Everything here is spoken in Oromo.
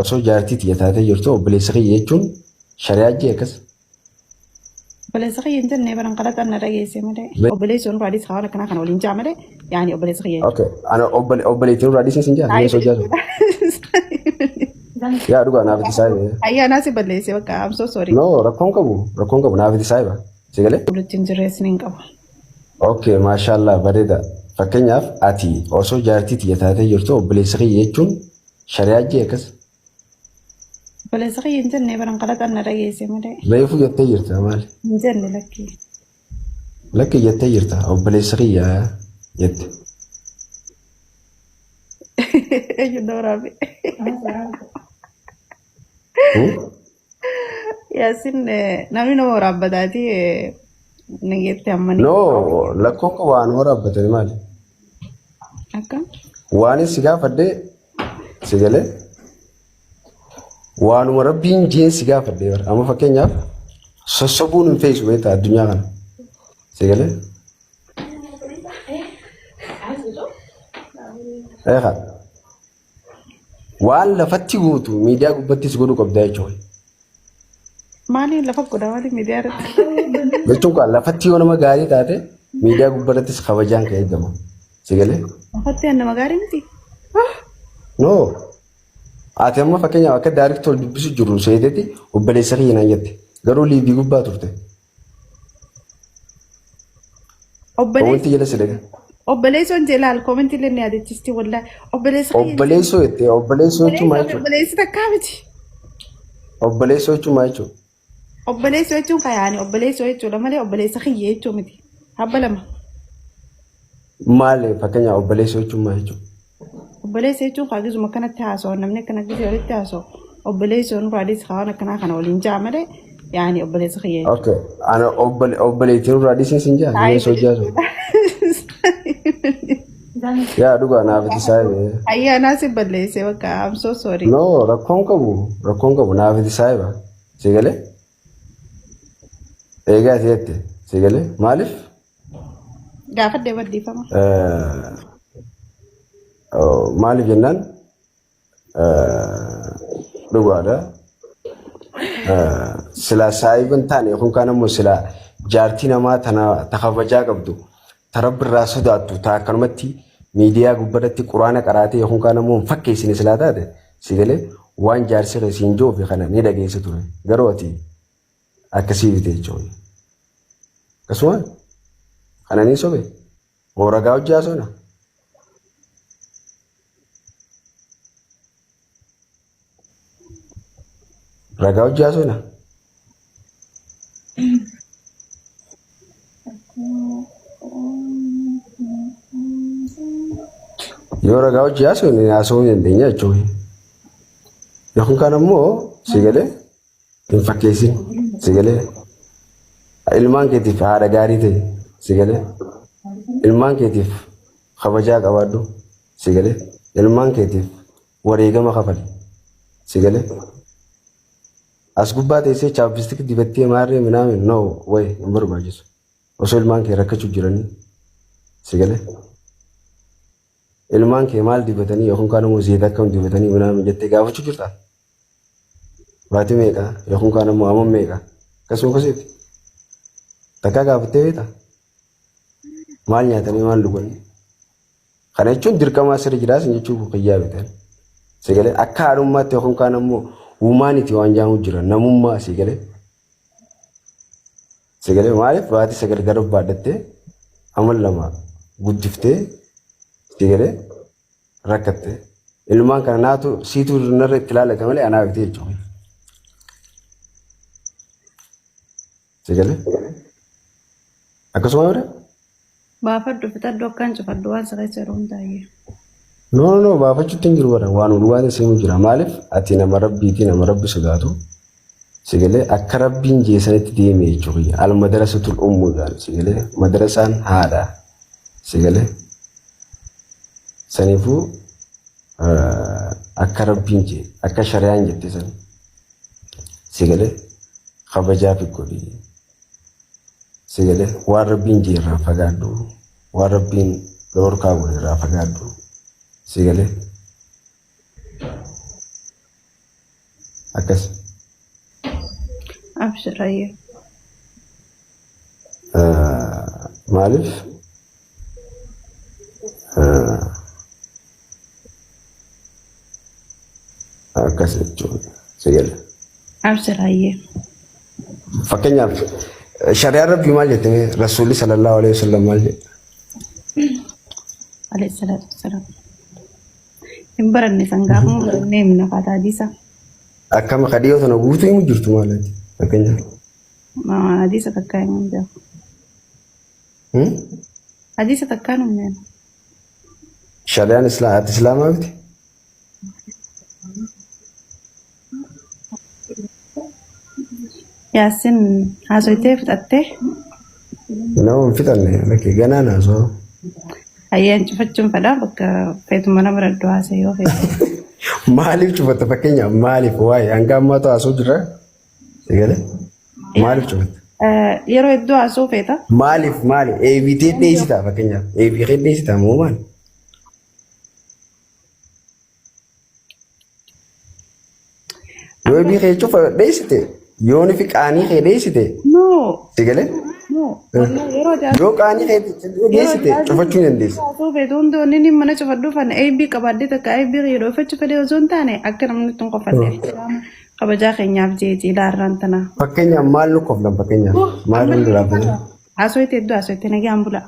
osoo jaartii xiyyaataatee jirtu obboleessa kiyya jechuun shari'aa jee akkas. Obboleessa kiyya hin jenne baran qalaqan na dhageesse malee obboleessi sun raadis haala kanaa kana waliin jaa malee yaani obboleessa kiyya. Okay, ana obboleettiin raadis hin jaa mee sojaatu. Yaa dhugaa naaf itti saayiba. Ayyaana si balleesse bakka I'm so sorry. No rakkoon qabu naaf itti saayiba. Sigalee. Bultiin jirreessin hin qabu. Okay, maashaallah bareeda. Fakkeenyaaf ati osoo jaartii xiyyaataatee jirtu obboleessa kiyya jechuun shari'aa jee akkas. Obboleessa kiyya hin jenne baran qalaqan na dhageesse malee. Reefu jettee jirta maali? Hin jenne lakki. Lakki jettee jirta obboleessa kiyya jette. Ejjuun dooraame. Yaasin namni nama waraabataati nageetti hammanii. No lakkoon qabu waan waraabbatani maali? Akka? Waan si gaafadhee sigalee waanuma rabbiin jeen si gaafadhee bara amma fakkeenyaaf sossobuun hin feesu beektaa addunyaa kana sigalee. Waan lafatti guutu miidiyaa gubbattis godhuu qabdaa jechuudha. Maali lafa godhaa maali miidiyaa irratti? Jechuun kan lafatti yoo nama gaarii taate miidiyaa gubbattis kabajaan kan eegamu. Sigalee? Lafatti nama gaarii miti. No. Ati amma fakkeenyaaf akka daariitti ol dubbisu jiru seetetti obboleessa kiyya naan jette. Garuu liibii gubbaa turte. Obboleessi jala sidaga. Obboleessoon jelaal koomentii illee ni yaadachiisti wallaahi. Obboleessoo jettee obboleessoo jechuun maal jechuudha? Obboleessi takkaa miti. Obboleessoo jechuun maal jechuudha? Obboleessoo jechuun kayaani obboleessoo jechuudha malee obboleessa kiyya jechuu miti. Habba lama. Maali fakkeenyaaf obboleessoo jechuun maal jechuudha? Obboleessa jechuun kaagizuma kanatti haasa'u namni akkana gisee walitti haasa'u. Obboleessoon raadis haala akkanaa kana waliin jaa malee yaani obboleessa kiyya. Okay, ana obboleettiin raadis hin jaa mee sojaatu. Yaa dhugaa naaf itti saayiba. Ayyaana si balleesse bakka I'm so sorry. No rakkoon qabu naaf itti saayiba. Sigalee? Eegaa teette sigalee maaliif? Gaafa deebiifama. Maaliif jennaan dhugaadha. Sila saayiban taane yookaan kaan ammoo sila jaartii namaa ta kabajaa qabdu ta rabbirraa sodaattu ta akkanumatti miidiyaa gubbaatti quraana qaraatee yookaan kaan ammoo fakkeessine silaa taate sigalee waan jaarsi reesiin joo fi kana ni dhageessa ture. Garuu ati akkasii bitee jechuudha. Akkasuma kana ni sobe moo ragaa hojii haasofna. Ragaa hojii haasofna. Yoo ragaa hojii haasofne haasofuu hin dandeenya jechuudha. Yookaan kaan ammoo sigalee hin fakkeessin sigalee. Ilmaan keetiif haadha gaarii ta'e sigalee. Ilmaan keetiif kabajaa qabaadhu sigalee. Ilmaan keetiif wareegama kafali sigalee. As gubbaa teessee chaappistik dibattee maarree minaamin no wayi hin barbaachisu. Osoo ilmaan kee rakkachuu jiranii sigalee. Ilmaan kee maal dibatanii yookaan kaan ammoo zeeta akkam dibatanii minaamin jettee gaafachuu jirtaa? Baatii meeqa yookaan kaan ammoo amma meeqa? Akkasuma koseeti. Takkaa gaafattee beektaa? Maal nyaatanii maal dhuganii? Kana jechuun dirqama asirra jiraas jechuun fayyaa bitan. Sigalee akka haadhummaatti yookaan kaan ammoo uumaaniiti waan jaamu jira namummaa sigalee. Sigalee maaliif baatii sagal gara baadhattee amal lama guddiftee sigalee rakkattee ilmaan kana naatu siituu narra itti ilaalata malee anaa bitee jechuudha. Sigalee. Akkasuma yoo ta'e. Baafadhu fitadhu akkaan cufadhu waan sirreessa yeroo hundaa'e. No baafachuutti hin jiru bara waan ulwaata seemu jira maaliif ati nama rabbiiti nama rabbi sodaatu sigalee akka rabbiin jeesanitti deeme jechuudha almadarasatul ummuudhaan sigalee madarasaan haadha sigalee saniifuu akka rabbiin jee akka shari'aan jette san sigalee kabajaa fi godhi sigalee waan rabbiin jee irraa fagaadhu waan rabbiin dhorkaa godhe irraa fagaadhu sigalee akkas. Abshirayye. Maaliif akkas jechuudha sigale. Abshirayye. Fakkeenyaaf shari'aan rabbii maal jette rasuulli sallallahu alaihi wasallam maal jedhe? Alayhi salatu wassalam. Hin baranne sangaafuu barannee himna faata hadiisa. Akkama kadhiyoo sana guutuu himu jirtu maalaati fakkeenyaaf. Hadiisa takkaa himu jira. Hadiisa takkaa himne. Shari'aan islaamaa miti? Yaasin haasoytee fixattee? Nama hin fixanne lakkee ganaan haasoo. Ayyaan cufachuun fedhaa bakka feetuma nama radduu haasee yoo feetu. Maaliif cufatta fakkeenyaaf maaliif waa'ee hanga ammaatu haasoo jira? Sigale? Maaliif cufatta? Yeroo hedduu haasoo feeta? Maaliif eebitee dheessitaa fakkeenyaaf eebitee dheessitaa moo maali? Yoo eebii kee cufa dheessite yoo ni fi qaanii kee dheessite sigale? Yoo qaanii kee dheessite cufachuu ni dandeessa. Haasoo feetu hundi inni mana cufadhuu fanna eebii qabaddee takka eebii yeroo uffachu fedhee osoo hin taane akka namni tun qofadhe. Kabajaa keenyaaf jeetii laarraan tana. Fakkeenyaaf maal nu qoflan fakkeenyaaf maal nu laafatan? Haasoo itti hedduu haasoo itti nagaan bula.